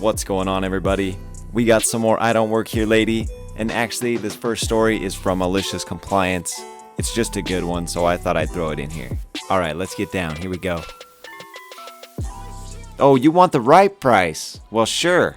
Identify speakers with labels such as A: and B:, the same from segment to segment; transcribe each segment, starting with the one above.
A: What's going on, everybody? We got some more I Don't Work Here Lady, and actually this first story is from Malicious Compliance. It's just a good one, so I thought I'd throw it in here. Alright, let's get down. Here we go. Oh, you want the right price? Well, sure.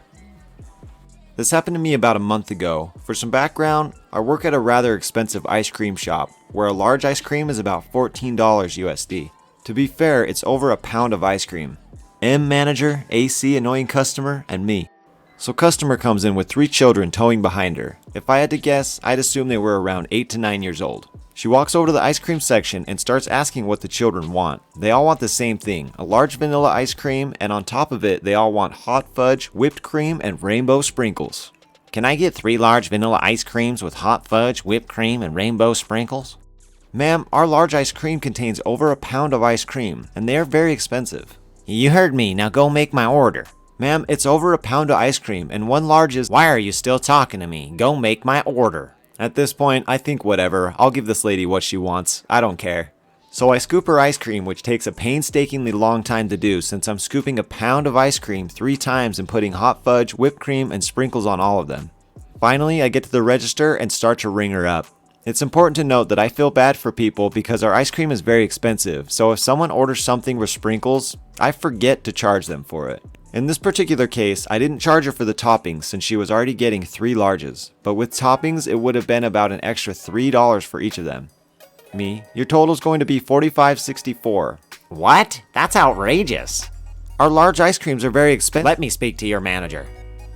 A: This happened to me about a month ago. For some background, I work at a rather expensive ice cream shop, where a large ice cream is about $14 USD. To be fair, it's over a pound of ice cream. M manager, AC annoying customer, and me. So customer comes in with 3 children towing behind her. If I had to guess, I'd assume they were around 8 to 9 years old. She walks over to the ice cream section and starts asking what the children want. They all want the same thing, a large vanilla ice cream, and on top of it, they all want hot fudge, whipped cream, and rainbow sprinkles. Can I get 3 large vanilla ice creams with hot fudge, whipped cream, and rainbow sprinkles? Ma'am, our large ice cream contains over a pound of ice cream, and they are very expensive. You heard me, now go make my order. Ma'am, it's over a pound of ice cream, and 1 large is— Why are you still talking to me? Go make my order. At this point, I think whatever, I'll give this lady what she wants, I don't care. So I scoop her ice cream, which takes a painstakingly long time to do since I'm scooping a pound of ice cream 3 times and putting hot fudge, whipped cream, and sprinkles on all of them. Finally, I get to the register and start to ring her up. It's important to note that I feel bad for people because our ice cream is very expensive, so if someone orders something with sprinkles, I forget to charge them for it. In this particular case, I didn't charge her for the toppings since she was already getting 3 larges, but with toppings it would have been about an extra $3 for each of them. Me, your total is going to be $45.64.
B: What? That's outrageous.
A: Our large ice creams are very expensive.
B: Let me speak to your manager.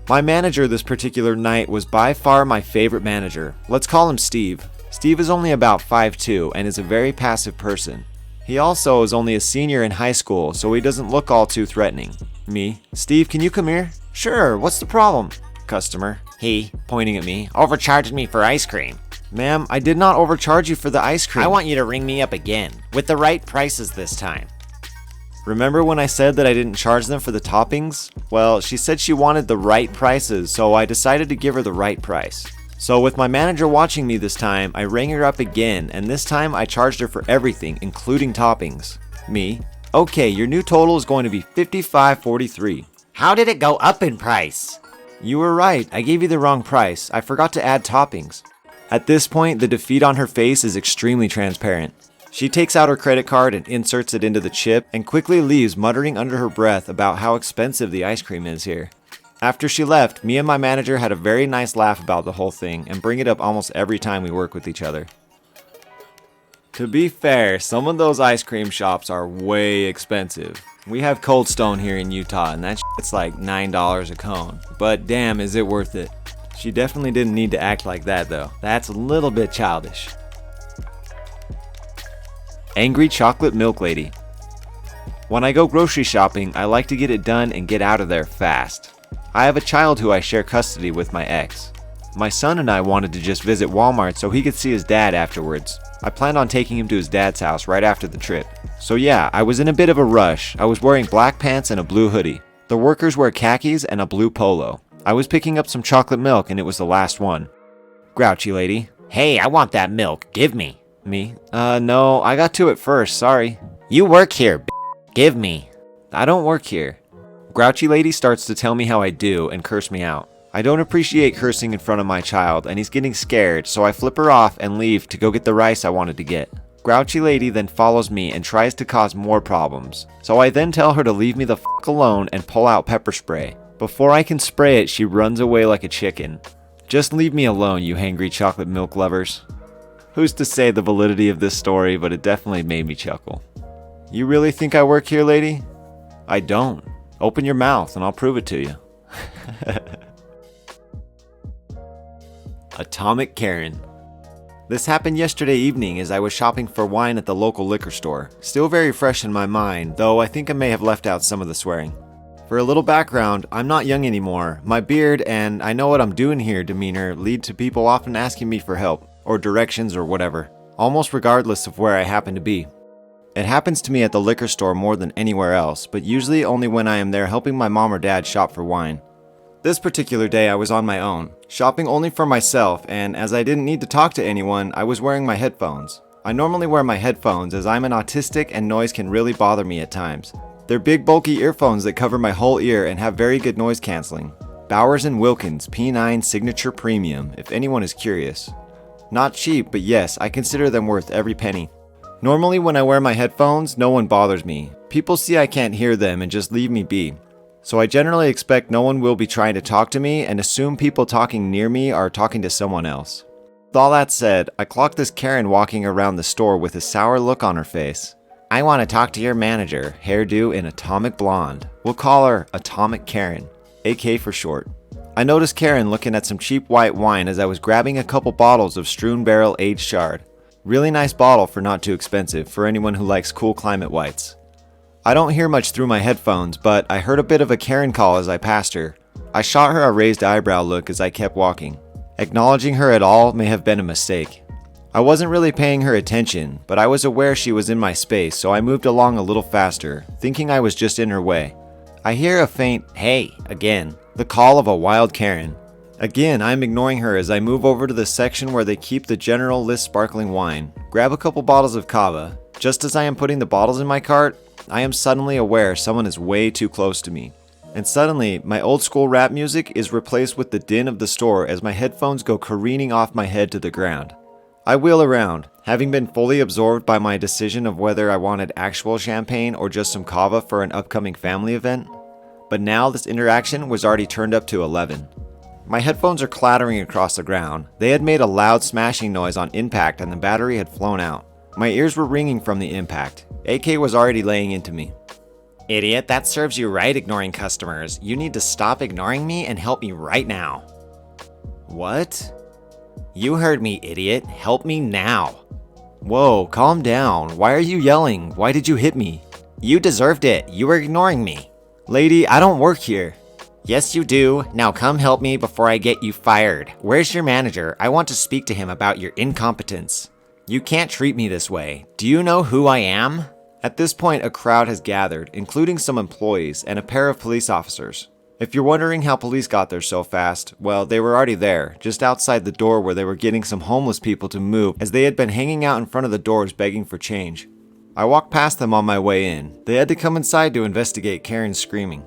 A: My manager this particular night was by far my favorite manager. Let's call him Steve. Steve is only about 5'2" and is a very passive person. He also is only a senior in high school, so he doesn't look all too threatening. Me, Steve, can you come here? Sure, what's the problem? Customer,
B: He
A: pointing at me.
B: overcharged me for ice cream.
A: Ma'am, I did not overcharge you for the ice cream.
B: I want you to ring me up again, with the right prices this time.
A: Remember when I said that I didn't charge them for the toppings? Well, she said she wanted the right prices, so I decided to give her the right price. So with my manager watching me this time, I rang her up again, and this time I charged her for everything, including toppings. Me, okay, your new total is going to be $55.43.
B: How did it go up in price?
A: You were right, I gave you the wrong price. I forgot to add toppings. At this point, the defeat on her face is extremely transparent. She takes out her credit card and inserts it into the chip and quickly leaves, muttering under her breath about how expensive the ice cream is here. After she left, me and my manager had a very nice laugh about the whole thing and bring it up almost every time we work with each other. To be fair, some of those ice cream shops are way expensive. We have Cold Stone here in Utah and that shit's like $9 a cone. But damn, is it worth it. She definitely didn't need to act like that though. That's a little bit childish. Angry Chocolate Milk Lady. When I go grocery shopping, I like to get it done and get out of there fast. I have a child who I share custody with my ex. My son and I wanted to just visit Walmart so he could see his dad afterwards. I planned on taking him to his dad's house right after the trip. So yeah, I was in a bit of a rush. I was wearing black pants and a blue hoodie. The workers wear khakis and a blue polo. I was picking up some chocolate milk and it was the last one. Grouchy lady.
B: Hey, I want that milk. Give me.
A: Me? No, I got to it first, sorry.
B: You work here, Give me.
A: I don't work here. Grouchy lady starts to tell me how I do and curse me out. I don't appreciate cursing in front of my child and he's getting scared, so I flip her off and leave to go get the rice I wanted to get. Grouchy lady then follows me and tries to cause more problems. So I then tell her to leave me the f*** alone and pull out pepper spray. Before I can spray it, she runs away like a chicken. Just leave me alone, you hangry chocolate milk lovers. Who's to say the validity of this story, but it definitely made me chuckle. You really think I work here, lady? I don't. Open your mouth and I'll prove it to you. Atomic Karen. This happened yesterday evening as I was shopping for wine at the local liquor store. Still very fresh in my mind, though I think I may have left out some of the swearing. For a little background, I'm not young anymore. My beard and I know what I'm doing here demeanor lead to people often asking me for help, or directions or whatever, almost regardless of where I happen to be. It happens to me at the liquor store more than anywhere else, but usually only when I am there helping my mom or dad shop for wine. This particular day I was on my own, shopping only for myself, and as I didn't need to talk to anyone, I was wearing my headphones. I normally wear my headphones as I'm an autistic and noise can really bother me at times. They're big bulky earphones that cover my whole ear and have very good noise canceling. Bowers & Wilkins P9 Signature Premium, if anyone is curious. Not cheap, but yes, I consider them worth every penny. Normally when I wear my headphones, no one bothers me. People see I can't hear them and just leave me be. So I generally expect no one will be trying to talk to me and assume people talking near me are talking to someone else. With all that said, I clocked this Karen walking around the store with a sour look on her face.
B: I want to talk to your manager.
A: Hairdo in atomic blonde. We'll call her Atomic Karen, AK for short. I noticed Karen looking at some cheap white wine as I was grabbing a couple bottles of Strewn Barrel Aged Chard. Really nice bottle for not too expensive for anyone who likes cool climate whites. I don't hear much through my headphones, but I heard a bit of a Karen call as I passed her. I shot her a raised eyebrow look as I kept walking. Acknowledging her at all may have been a mistake. I wasn't really paying her attention, but I was aware she was in my space, so I moved along a little faster, thinking I was just in her way. I hear a faint, "Hey," again, the call of a wild Karen. Again, I'm ignoring her as I move over to the section where they keep the general list sparkling wine, grab a couple bottles of cava. Just as I am putting the bottles in my cart, I am suddenly aware someone is way too close to me. And suddenly, my old school rap music is replaced with the din of the store as my headphones go careening off my head to the ground. I wheel around, having been fully absorbed by my decision of whether I wanted actual champagne or just some cava for an upcoming family event. But now this interaction was already turned up to 11. My headphones are clattering across the ground. They had made a loud smashing noise on impact and the battery had flown out. My ears were ringing from the impact. AK was already laying into me.
B: Idiot, that serves you right, ignoring customers. You need to stop ignoring me and help me right now.
A: What?
B: You heard me, idiot. Help me now.
A: Whoa, calm down. Why are you yelling? Why did you hit me?
B: You deserved it. You were ignoring me.
A: Lady, I don't work here.
B: Yes, you do. Now come help me before I get you fired. Where's your manager? I want to speak to him about your incompetence. You can't treat me this way. Do you know who I am?
A: At this point, a crowd has gathered, including some employees and a pair of police officers. If you're wondering how police got there so fast, well, they were already there, just outside the door where they were getting some homeless people to move as they had been hanging out in front of the doors begging for change. I walked past them on my way in. They had to come inside to investigate Karen's screaming.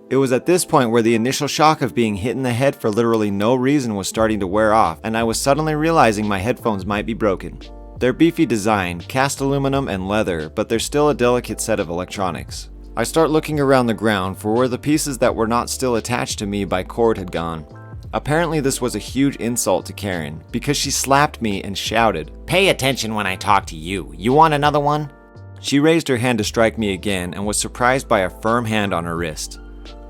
A: It was at this point where the initial shock of being hit in the head for literally no reason was starting to wear off, and I was suddenly realizing my headphones might be broken. They're beefy design, cast aluminum and leather, but they're still a delicate set of electronics. I start looking around the ground for where the pieces that were not still attached to me by cord had gone. Apparently this was a huge insult to Karen, because she slapped me and shouted,
B: "Pay attention when I talk to you. You want another one?"
A: She raised her hand to strike me again and was surprised by a firm hand on her wrist.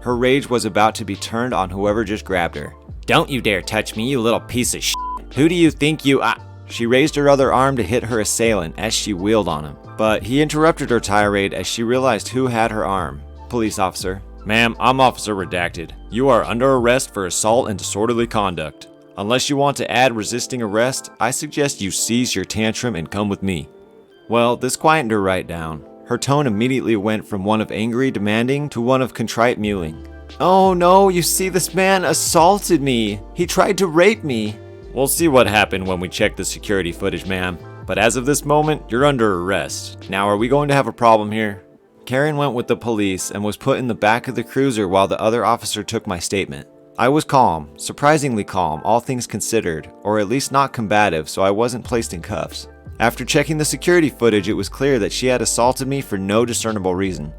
A: Her rage was about to be turned on whoever just grabbed her.
B: "Don't you dare touch me, you little piece of shit. Who do you think you are?"
A: She raised her other arm to hit her assailant as she wheeled on him, but he interrupted her tirade as she realized who had her arm. Police officer.
C: Ma'am, I'm Officer Redacted. You are under arrest for assault and disorderly conduct. Unless you want to add resisting arrest, I suggest you cease your tantrum and come with me.
A: Well, this quieted her right down. Her tone immediately went from one of angry demanding to one of contrite mewing. "Oh no, you see, this man assaulted me. He tried to rape me."
C: We'll see what happened when we check the security footage, ma'am. But as of this moment, you're under arrest. Now, are we going to have a problem here?
A: Karen went with the police and was put in the back of the cruiser while the other officer took my statement. I was calm, surprisingly calm, all things considered, or at least not combative, so I wasn't placed in cuffs. After checking the security footage, it was clear that she had assaulted me for no discernible reason.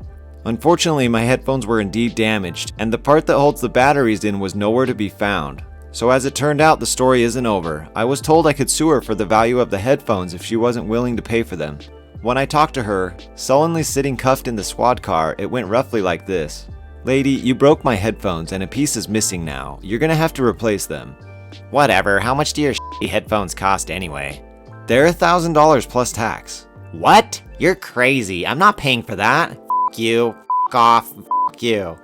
A: Unfortunately, my headphones were indeed damaged, and the part that holds the batteries in was nowhere to be found. So as it turned out, the story isn't over. I was told I could sue her for the value of the headphones if she wasn't willing to pay for them. When I talked to her, sullenly sitting cuffed in the squad car, it went roughly like this. "Lady, you broke my headphones and a piece is missing now. You're gonna have to replace them."
B: Whatever, how much do your shitty headphones cost anyway?
A: They're $1,000 plus tax.
B: What? You're crazy. I'm not paying for that. F you. F off. F you.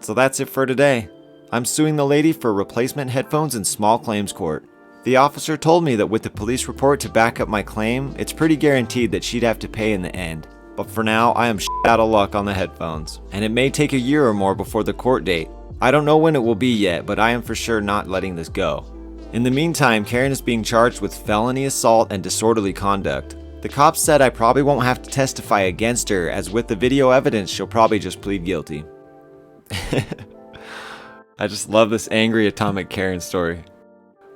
A: So that's it for today. I'm suing the lady for replacement headphones in small claims court. The officer told me that with the police report to back up my claim, it's pretty guaranteed that she'd have to pay in the end. But for now, I am out of luck on the headphones, and it may take a year or more before the court date. I don't know when it will be yet, but I am for sure not letting this go. In the meantime, Karen is being charged with felony assault and disorderly conduct. The cops said I probably won't have to testify against her, as with the video evidence, she'll probably just plead guilty. I just love this angry atomic Karen story.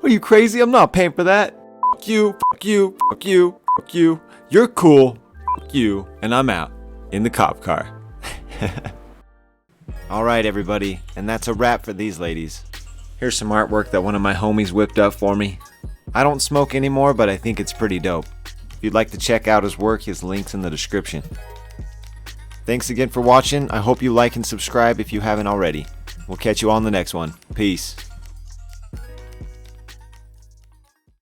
A: Are you crazy? I'm not paying for that. Fuck you, fuck you, fuck you, fuck you. You're cool. Fuck you. And I'm out in the cop car. Alright everybody, and that's a wrap for these ladies. Here's some artwork that one of my homies whipped up for me. I don't smoke anymore, but I think it's pretty dope. If you'd like to check out his work, his link's in the description. Thanks again for watching. I hope you like and subscribe if you haven't already. We'll catch you on the next one. Peace.